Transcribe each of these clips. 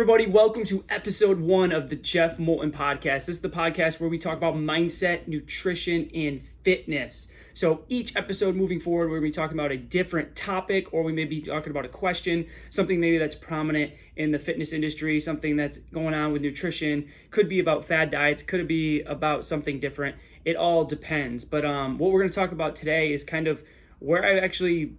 everybody? Welcome to episode 1 of the Jeff Moulton podcast. This is the podcast where we talk about mindset, nutrition, and fitness. So each episode moving forward, we're going to be talking about a different topic, or we may be talking about a question, something maybe that's prominent in the fitness industry, something that's going on with nutrition. Could be about fad diets, could be about something different. It all depends. But what we're going to talk about today is kind of where I actually,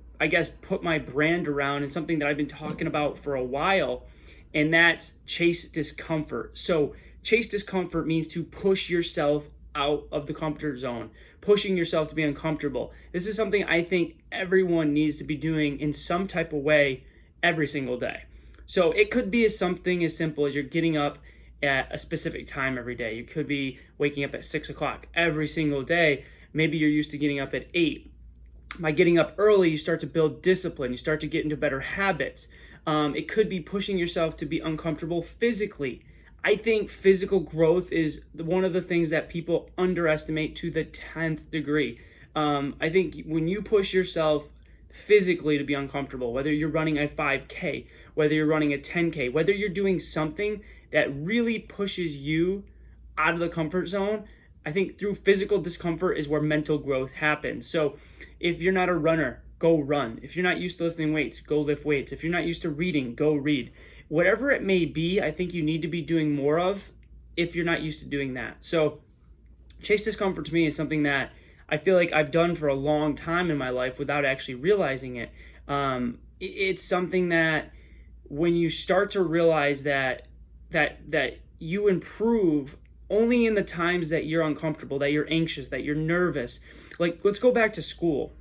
put my brand around, and something that I've been talking about for a while. And that's chase discomfort. So chase discomfort means to push yourself out of the comfort zone, pushing yourself to be uncomfortable. This is something I think everyone needs to be doing in some type of way every single day. So it could be something as simple as you're getting up at a specific time every day. You could be waking up at 6 o'clock every single day. Maybe you're used to getting up at 8. By getting up early, you start to build discipline. You start to get into better habits. It could be pushing yourself to be uncomfortable physically. I think physical growth is one of the things that people underestimate to the 10th degree. I think when you push yourself physically to be uncomfortable, whether you're running a 5K, whether you're running a 10K, whether you're doing something that really pushes you out of the comfort zone, I think through physical discomfort is where mental growth happens. So if you're not a runner, go run. If you're not used to lifting weights, go lift weights. If you're not used to reading, go read. Whatever it may be, I think you need to be doing more of if you're not used to doing that. So chase discomfort to me is something that I feel like I've done for a long time in my life without actually realizing it. It's something that when you start to realize that you improve only in the times that you're uncomfortable, that you're anxious, that you're nervous. Like, let's go back to school.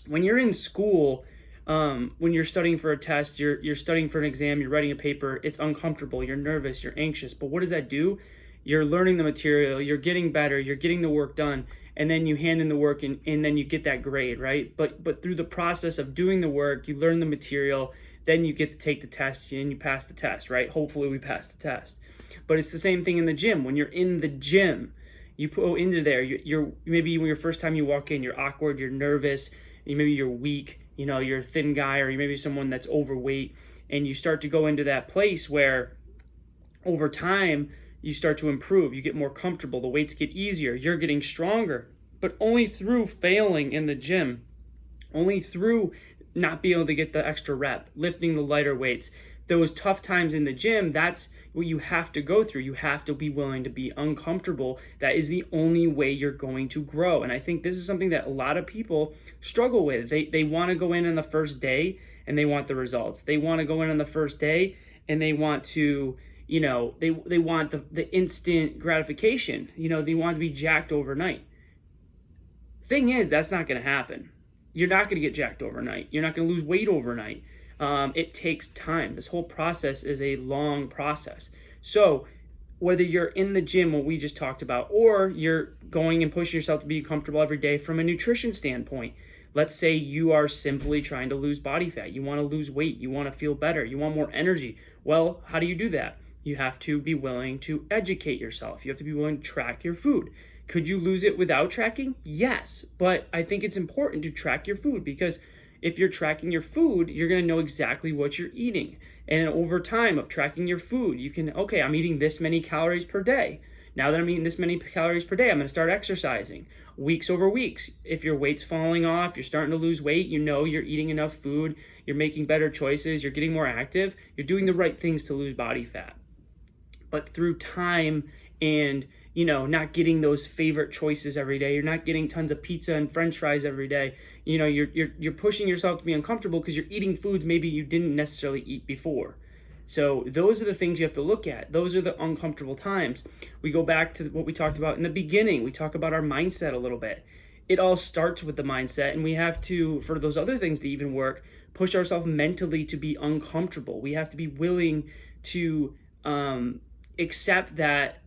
When you're in school, when you're studying for a test, you're studying for an exam, you're writing a paper, it's uncomfortable, you're nervous, you're anxious. But what does that do? You're learning the material, you're getting better, you're getting the work done, and then you hand in the work and then you get that grade, right? But through the process of doing the work, you learn the material, then you get to take the test and you pass the test, right? Hopefully we pass the test. But it's the same thing in the gym. When you're in the gym, you go into there, you're maybe when your first time you walk in, you're awkward, you're nervous, maybe you're weak, you're a thin guy, or you maybe someone that's overweight, and you start to go into that place where over time you start to improve, you get more comfortable, the weights get easier, you're getting stronger, but only through failing in the gym, only through not being able to get the extra rep, lifting the lighter weights. Those tough times in the gym, that's what you have to go through. You have to be willing to be uncomfortable. That is the only way you're going to grow. And I think this is something that a lot of people struggle with. They want to go in on the first day and they want the results. They want to go in on the first day and they want to, they want the instant gratification. They want to be jacked overnight. Thing is, that's not going to happen. You're not going to get jacked overnight. You're not going to lose weight overnight. It takes time. This whole process is a long process. So whether you're in the gym, what we just talked about, or you're going and pushing yourself to be comfortable every day from a nutrition standpoint, let's say you are simply trying to lose body fat. You want to lose weight. You want to feel better. You want more energy. Well, how do you do that? You have to be willing to educate yourself. You have to be willing to track your food. Could you lose it without tracking? Yes, but I think it's important to track your food, because if you're tracking your food, you're going to know exactly what you're eating. And over time of tracking your food, you can, okay, I'm eating this many calories per day. Now that I'm eating this many calories per day, I'm going to start exercising. Weeks over weeks, if your weight's falling off, you're starting to lose weight, you're eating enough food, you're making better choices, you're getting more active, you're doing the right things to lose body fat. But through time and not getting those favorite choices every day. You're not getting tons of pizza and French fries every day. You're pushing yourself to be uncomfortable because you're eating foods maybe you didn't necessarily eat before. So those are the things you have to look at. Those are the uncomfortable times. We go back to what we talked about in the beginning. We talk about our mindset a little bit. It all starts with the mindset, and we have to, for those other things to even work, push ourselves mentally to be uncomfortable. We have to be willing to accept that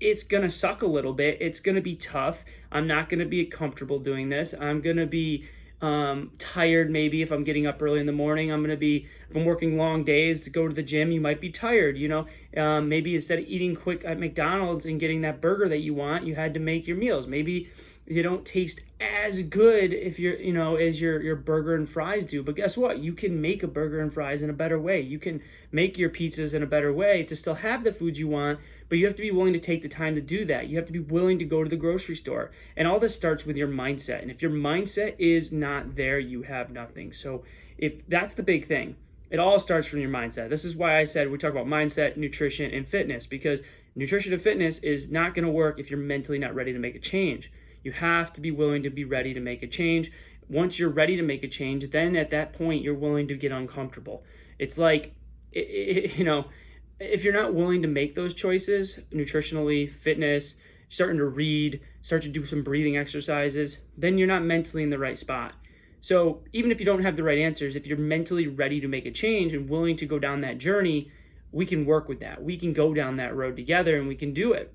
it's going to suck a little bit. It's going to be tough. I'm not going to be comfortable doing this. I'm going to be tired. Maybe if I'm getting up early in the morning, if I'm working long days to go to the gym, you might be tired, maybe instead of eating quick at McDonald's and getting that burger that you want, you had to make your meals. Maybe you don't taste as good if as your burger and fries do. But guess what? You can make a burger and fries in a better way. You can make your pizzas in a better way to still have the foods you want, but you have to be willing to take the time to do that. You have to be willing to go to the grocery store. And all this starts with your mindset. And if your mindset is not there, you have nothing. So if that's the big thing, it all starts from your mindset. This is why I said we talk about mindset, nutrition, and fitness, because nutrition and fitness is not going to work if you're mentally not ready to make a change. You have to be willing to be ready to make a change. Once you're ready to make a change, then at that point, you're willing to get uncomfortable. It's like, if you're not willing to make those choices, nutritionally, fitness, starting to read, start to do some breathing exercises, then you're not mentally in the right spot. So even if you don't have the right answers, if you're mentally ready to make a change and willing to go down that journey, we can work with that. We can go down that road together and we can do it.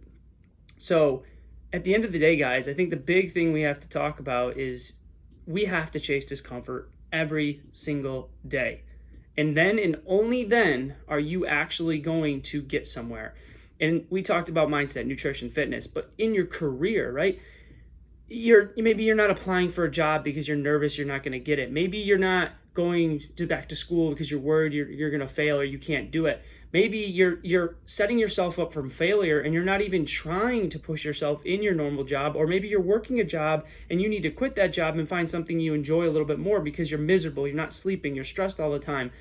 So at the end of the day, guys, I think the big thing we have to talk about is we have to chase discomfort every single day. And then and only then are you actually going to get somewhere. And we talked about mindset, nutrition, fitness, but in your career, right? Maybe you're not applying for a job because you're nervous you're not going to get it. Maybe you're not going back to school because you're worried you're going to fail or you can't do it. Maybe you're setting yourself up from failure and you're not even trying to push yourself in your normal job. Or maybe you're working a job and you need to quit that job and find something you enjoy a little bit more because you're miserable, you're not sleeping, you're stressed all the time.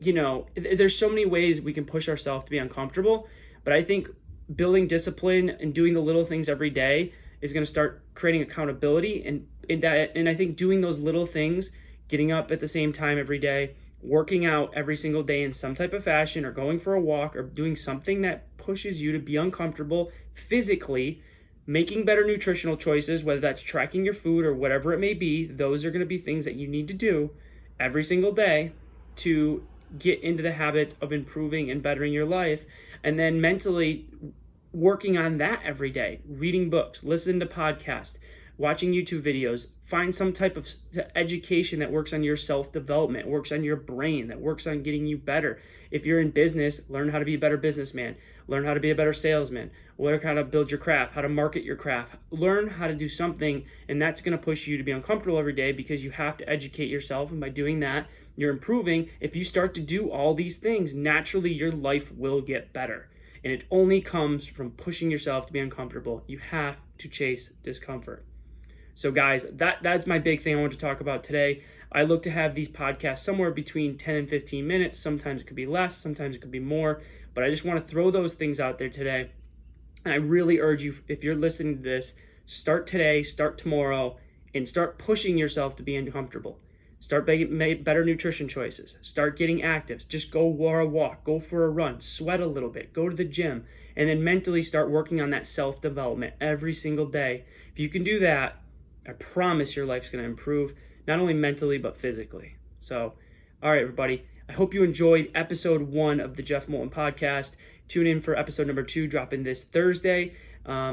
There's so many ways we can push ourselves to be uncomfortable, but I think building discipline and doing the little things every day is going to start creating accountability. And I think doing those little things, getting up at the same time every day, working out every single day in some type of fashion, or going for a walk, or doing something that pushes you to be uncomfortable physically, making better nutritional choices, whether that's tracking your food or whatever it may be, those are going to be things that you need to do every single day to get into the habits of improving and bettering your life. And then mentally working on that every day, reading books, listening to podcasts, watching YouTube videos, find some type of education that works on your self-development, works on your brain, that works on getting you better. If you're in business, learn how to be a better businessman, learn how to be a better salesman, learn how to build your craft, how to market your craft, learn how to do something, and that's going to push you to be uncomfortable every day because you have to educate yourself, and by doing that, you're improving. If you start to do all these things, naturally your life will get better. And it only comes from pushing yourself to be uncomfortable. You have to chase discomfort. So guys, that's my big thing I want to talk about today. I look to have these podcasts somewhere between 10 and 15 minutes. Sometimes it could be less, sometimes it could be more, but I just want to throw those things out there today. And I really urge you, if you're listening to this, start today, start tomorrow, and start pushing yourself to be uncomfortable. Start making better nutrition choices. Start getting active. Just go for a walk, go for a run, sweat a little bit, go to the gym, and then mentally start working on that self-development every single day. If you can do that, I promise your life's going to improve, not only mentally, but physically. So, all right, everybody. I hope you enjoyed episode 1 of the Jeff Moulton podcast. Tune in for episode number 2, dropping this Thursday.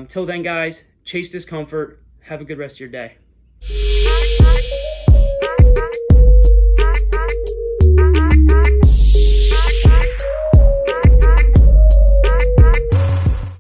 Till then, guys, chase discomfort. Have a good rest of your day.